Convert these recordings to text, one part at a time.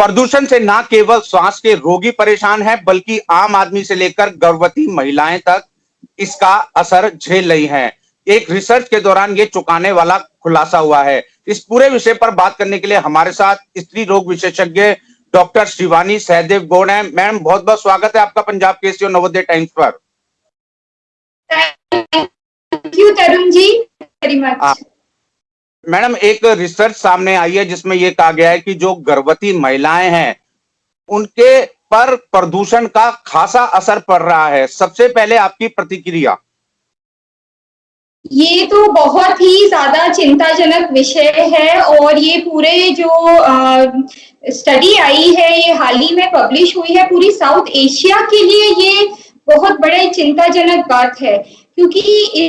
प्रदूषण से न केवल श्वास के रोगी परेशान हैं, बल्कि आम आदमी से लेकर गर्भवती महिलाएं तक इसका असर झेल रही हैं। एक रिसर्च के दौरान ये चौंकाने वाला खुलासा हुआ है। इस पूरे विषय पर बात करने के लिए हमारे साथ स्त्री रोग विशेषज्ञ डॉक्टर शिवानी सहदेव गौड़ हैं। मैम, बहुत बहुत स्वागत है आपका पंजाब केसरी और नवोदय टाइम्स पर। Thank you Tarun ji, very much. Madam, एक रिसर्च सामने आई है जिसमें यह कहा गया है कि जो गर्भवती महिलाएं हैं उनके पर प्रदूषण का खासा असर पड़ रहा है। सबसे पहले आपकी प्रतिक्रिया। ये तो बहुत ही ज्यादा चिंताजनक विषय है और ये पूरे जो स्टडी आई है, ये हाल ही में पब्लिश हुई है, पूरी साउथ एशिया के लिए ये बहुत बड़े चिंताजनक बात है, क्योंकि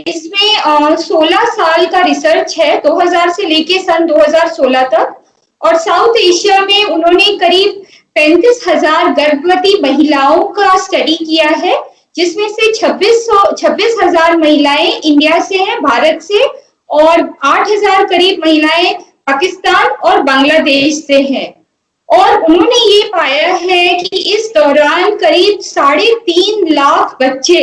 इसमें 16 साल का रिसर्च है, 2000 से लेके सन 2016 तक, और साउथ एशिया में उन्होंने करीब 35,000 गर्भवती महिलाओं का स्टडी किया है, जिसमें से 26,000 महिलाएं इंडिया से हैं, भारत से, और 8,000 करीब महिलाएं पाकिस्तान और बांग्लादेश से हैं। और उन्होंने ये पाया है कि इस दौरान करीब 3.5 लाख बच्चे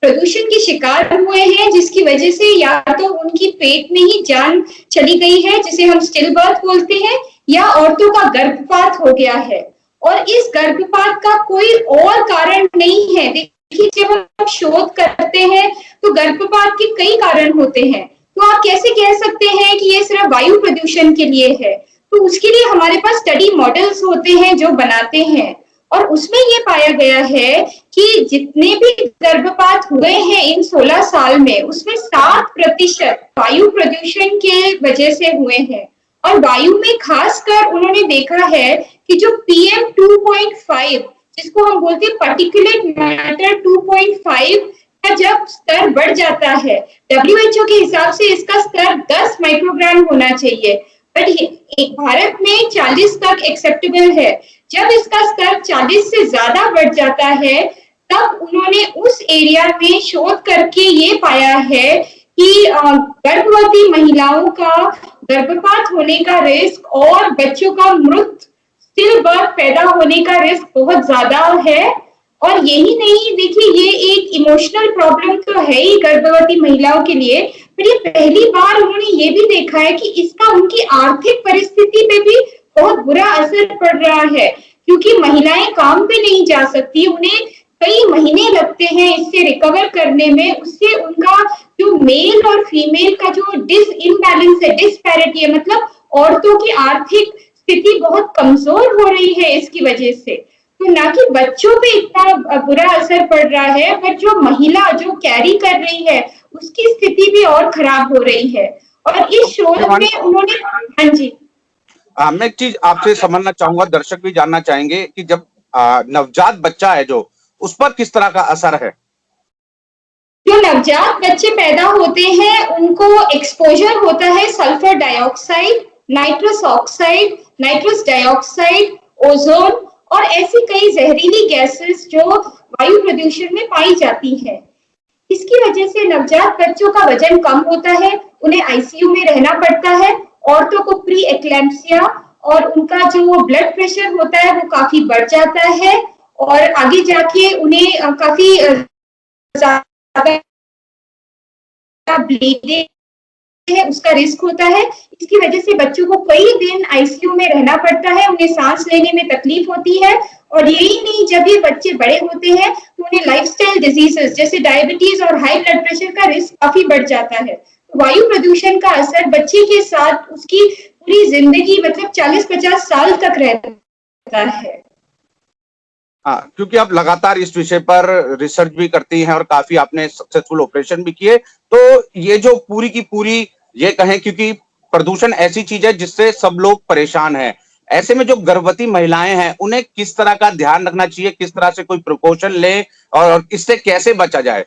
प्रदूषण के शिकार हुए हैं, जिसकी वजह से या तो उनकी पेट में ही जान चली गई है, जिसे हम स्टिल बर्थ बोलते हैं, या औरतों का गर्भपात हो गया है। और इस गर्भपात का कोई और कारण नहीं है। देखिए, जब हम शोध करते हैं तो गर्भपात के कई कारण होते हैं, तो आप कैसे कह सकते हैं कि ये सिर्फ वायु प्रदूषण के लिए है? तो उसके लिए हमारे पास स्टडी मॉडल्स होते हैं जो बनाते हैं, और उसमें ये पाया गया है कि जितने भी गर्भपात हुए हैं इन 16 साल में, उसमें 7% वायु प्रदूषण के वजह से हुए हैं। और वायु में खासकर उन्होंने देखा है कि जो PM 2.5, जिसको हम बोलते हैं पार्टिकुलेट मैटर 2.5 का जब स्तर बढ़ जाता है, WHO के हिसाब से इसका स्तर 10 माइक्रोग्राम होना चाहिए, बट भारत में 40 तक एक्सेप्टेबल है। जब इसका स्तर 40 से ज्यादा बढ़ जाता है, तब उन्होंने उस एरिया में शोध करके ये पाया है कि गर्भवती महिलाओं का गर्भपात होने का रिस्क और बच्चों का मृत स्टिल बर्थ पैदा होने का रिस्क बहुत ज्यादा है। और यही नहीं, देखिए, ये एक इमोशनल प्रॉब्लम तो है ही गर्भवती महिलाओं के लिए, पर ये पहली बार उन्होंने ये भी देखा है कि इसका उनकी आर्थिक परिस्थिति पे भी बहुत बुरा असर पड़ रहा है, क्योंकि महिलाएं काम पे नहीं जा सकती, उन्हें कई महीने लगते हैं इससे रिकवर करने में। उससे उनका जो मेल और फीमेल का जो इम्बैलेंस है, डिस्पैरिटी है, मतलब औरतों की आर्थिक स्थिति बहुत कमजोर हो रही है इसकी वजह से। तो ना कि बच्चों पे इतना बुरा असर पड़ रहा है, पर जो महिला जो कैरी कर रही है उसकी स्थिति भी और खराब हो रही है। और इस शोध में उन्होंने, हाँ जी, मैं एक चीज आपसे समझना चाहूंगा, दर्शक भी जानना चाहेंगे कि जब नवजात बच्चा है जो, उस पर किस तरह का असर है? जो नवजात बच्चे पैदा होते हैं उनको एक्सपोजर होता है sulphur dioxide, nitrous oxide, nitrous dioxide, ozone और ऐसी कई जहरीली गैसेस जो वायु प्रदूषण में पाई जाती है। इसकी वजह से नवजात बच्चों का वजन कम होता है, उन्हें आईसीयू में रहना पड़ता है, औरतों को प्री एक्लैम्प्सिया और उनका जो ब्लड प्रेशर होता है वो काफी बढ़ जाता है, और आगे जाके उन्हें काफी ब्लीडिंग है उसका रिस्क होता है। इसकी वजह से बच्चों को कई दिन आईसीयू में रहना पड़ता है, उन्हें सांस लेने में तकलीफ होती है। और यही नहीं, जब ये बच्चे बड़े होते हैं तो उन्हें लाइफस्टाइल डिजीजेस जैसे डायबिटीज और हाई ब्लड प्रेशर का रिस्क काफी बढ़ जाता है। तो वायु प्रदूषण का असर बच्चे के साथ उसकी पूरी जिंदगी, मतलब 40-50 साल तक रहता है। हाँ, क्योंकि आप लगातार इस विषय पर रिसर्च भी करती हैं और काफी आपने सक्सेसफुल ऑपरेशन भी किए, तो ये जो पूरी की पूरी ये कहें, क्योंकि प्रदूषण ऐसी चीज है जिससे सब लोग परेशान हैं, ऐसे में जो गर्भवती महिलाएं हैं उन्हें किस तरह का ध्यान रखना चाहिए, किस तरह से कोई प्रिकॉशन ले और इससे कैसे बचा जाए?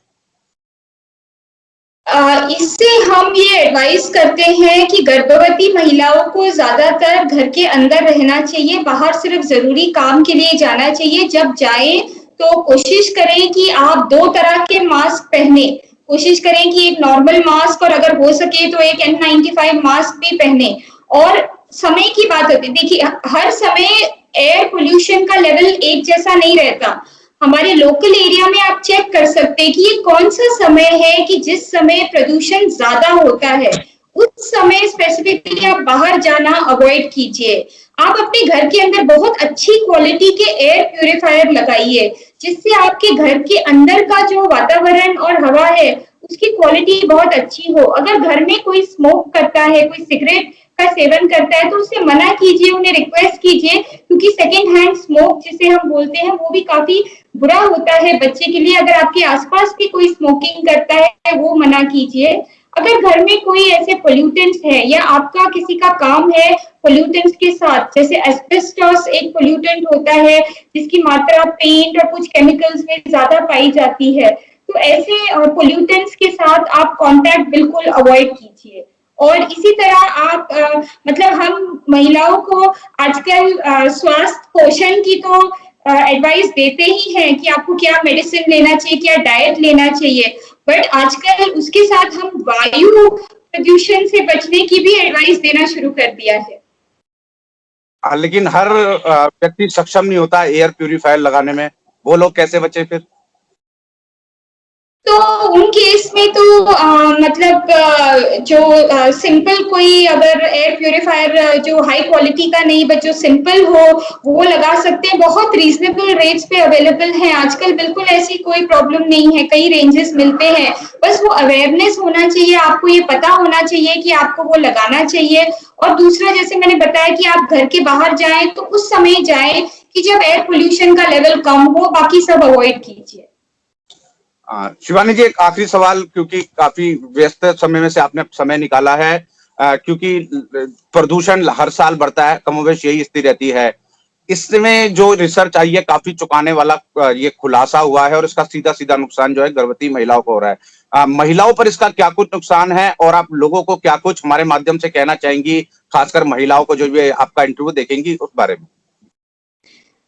इससे हम ये एडवाइस करते हैं कि गर्भवती महिलाओं को ज्यादातर घर के अंदर रहना चाहिए, बाहर सिर्फ जरूरी काम के लिए जाना चाहिए। जब जाए तो कोशिश करें कि आप 2 तरह के मास्क पहने, कोशिश करें कि एक नॉर्मल मास्क और अगर हो सके तो एक N95 मास्क भी पहने। और समय की बात होती है, देखिए हर समय एयर पोल्यूशन का लेवल एक जैसा नहीं रहता। हमारे लोकल एरिया में आप चेक कर सकते हैं कि ये कौन सा समय है कि जिस समय प्रदूषण ज्यादा होता है, उस समय स्पेसिफिकली आप बाहर जाना अवॉइड कीजिए। आप अपने घर के अंदर बहुत अच्छी क्वालिटी के एयर प्यूरिफायर लगाइए, जिससे आपके घर के अंदर का जो वातावरण और हवा है उसकी क्वालिटी बहुत अच्छी हो। अगर घर में कोई स्मोक करता है, कोई सिगरेट का सेवन करता है, तो उससे मना कीजिए, उन्हें रिक्वेस्ट कीजिए, क्योंकि सेकेंड हैंड स्मोक जिसे हम बोलते हैं वो भी काफी बुरा होता है बच्चे के लिए। अगर आपके आसपास भी कोई स्मोकिंग करता है, वो मना कीजिए। अगर घर में कोई ऐसे पोल्यूटेंट्स है या आपका किसी का काम है पोल्यूटेंट्स के साथ, जैसे एस्बेस्टोस एक पोल्यूटेंट होता है जिसकी मात्रा पेंट और कुछ केमिकल्स में ज्यादा पाई जाती है, तो ऐसे पोल्यूटेंट्स के साथ आप कांटेक्ट बिल्कुल अवॉइड कीजिए। और इसी तरह आप मतलब हम महिलाओं को आजकल स्वास्थ्य पोषण की तो एडवाइस देते ही हैं कि आपको क्या मेडिसिन लेना चाहिए, क्या डाइट लेना चाहिए, बट आजकल उसके साथ हम वायु प्रदूषण से बचने की भी एडवाइस देना शुरू कर दिया है। लेकिन हर व्यक्ति सक्षम नहीं होता एयर प्यूरिफायर लगाने में, वो लोग कैसे बचे फिर? तो उन केस में तो मतलब जो सिंपल कोई अगर एयर प्यूरिफायर जो हाई क्वालिटी का नहीं बट जो सिंपल हो वो लगा सकते हैं। बहुत रीजनेबल रेट्स पे अवेलेबल है आजकल, बिल्कुल ऐसी कोई प्रॉब्लम नहीं है, कई रेंजेस मिलते हैं। बस वो अवेयरनेस होना चाहिए, आपको ये पता होना चाहिए कि आपको वो लगाना चाहिए। और दूसरा, जैसे मैंने बताया कि आप घर के बाहर जाएं तो उस समय जाएं कि जब एयर पोल्यूशन का लेवल कम हो, बाकी सब अवॉइड कीजिए। शिवानी जी, एक आखिरी सवाल, क्योंकि काफी व्यस्त समय में से आपने समय निकाला है, क्योंकि प्रदूषण हर साल बढ़ता है, कमोबेश यही स्थिति रहती है। इसमें जो रिसर्च आई है काफी चौंकाने वाला ये खुलासा हुआ है, और इसका सीधा सीधा नुकसान जो है गर्भवती महिलाओं को हो रहा है। महिलाओं पर इसका क्या कुछ नुकसान है, और आप लोगों को क्या कुछ हमारे माध्यम से कहना चाहेंगी, खासकर महिलाओं को जो भी आपका इंटरव्यू देखेंगी उस बारे में?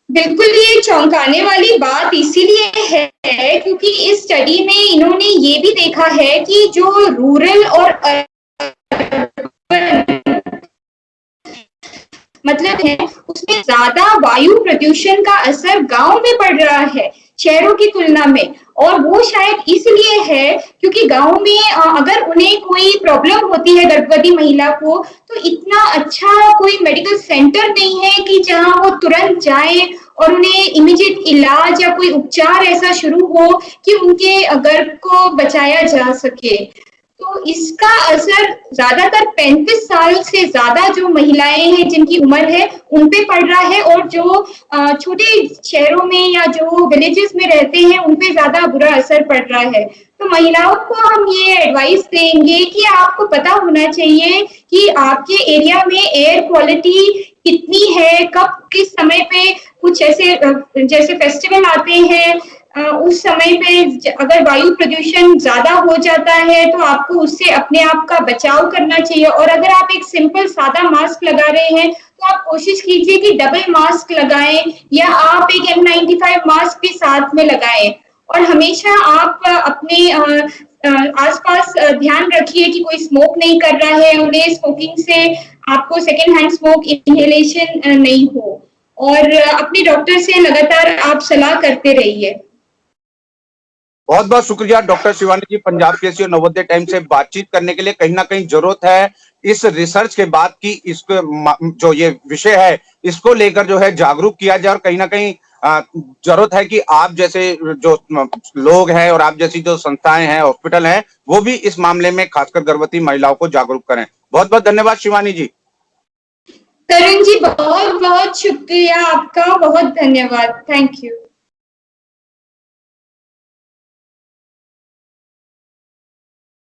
बिल्कुल, ये चौंकाने वाली बात इसीलिए है क्योंकि इस स्टडी में इन्होंने ये भी देखा है कि जो रूरल और मतलब है उसमें ज्यादा वायु प्रदूषण का असर गांव में पड़ रहा है शहरों की तुलना में। और वो शायद इसलिए है क्योंकि गांव में अगर उन्हें कोई प्रॉब्लम होती है गर्भवती महिला को, तो इतना अच्छा कोई मेडिकल सेंटर नहीं है कि जहां वो तुरंत जाए और उन्हें इमीडिएट इलाज या कोई उपचार ऐसा शुरू हो कि उनके गर्भ को बचाया जा सके। तो इसका असर ज्यादातर 35 साल से ज्यादा जो महिलाएं हैं जिनकी उम्र है उन पे पड़ रहा है, और जो छोटे शहरों में या जो विलेजेस में रहते हैं उन पे ज्यादा बुरा असर पड़ रहा है। तो महिलाओं को हम ये एडवाइस देंगे कि आपको पता होना चाहिए कि आपके एरिया में एयर क्वालिटी कितनी है, कब किस समय पे कुछ ऐसे जैसे फेस्टिवल आते हैं उस समय पे अगर वायु प्रदूषण ज्यादा हो जाता है तो आपको उससे अपने आप का बचाव करना चाहिए। और अगर आप एक सिंपल सादा मास्क लगा रहे हैं तो आप कोशिश कीजिए कि डबल मास्क लगाएं, या आप एक N95 मास्क भी साथ में लगाएं। और हमेशा आप अपने आसपास ध्यान रखिए कि कोई स्मोक नहीं कर रहा है, उन्हें स्मोकिंग से आपको सेकेंड हैंड स्मोक इनहेलेशन नहीं हो। और अपने डॉक्टर से लगातार आप सलाह करते रहिए। बहुत बहुत शुक्रिया डॉक्टर शिवानी जी, पंजाब केसरी और नवोदय टाइम से बातचीत करने के लिए। कहीं ना कहीं जरूरत है इस रिसर्च के बाद की इसको जो ये विषय है इसको लेकर जो है जागरूक किया जाए, और कहीं ना कहीं जरूरत है कि आप जैसे जो लोग हैं और आप जैसी जो संस्थाएं हैं, हॉस्पिटल हैं, वो भी इस मामले में खासकर गर्भवती महिलाओं को जागरूक करें। बहुत बहुत धन्यवाद शिवानी जी। तरुण जी, बहुत बहुत शुक्रिया आपका, बहुत धन्यवाद, थैंक यू।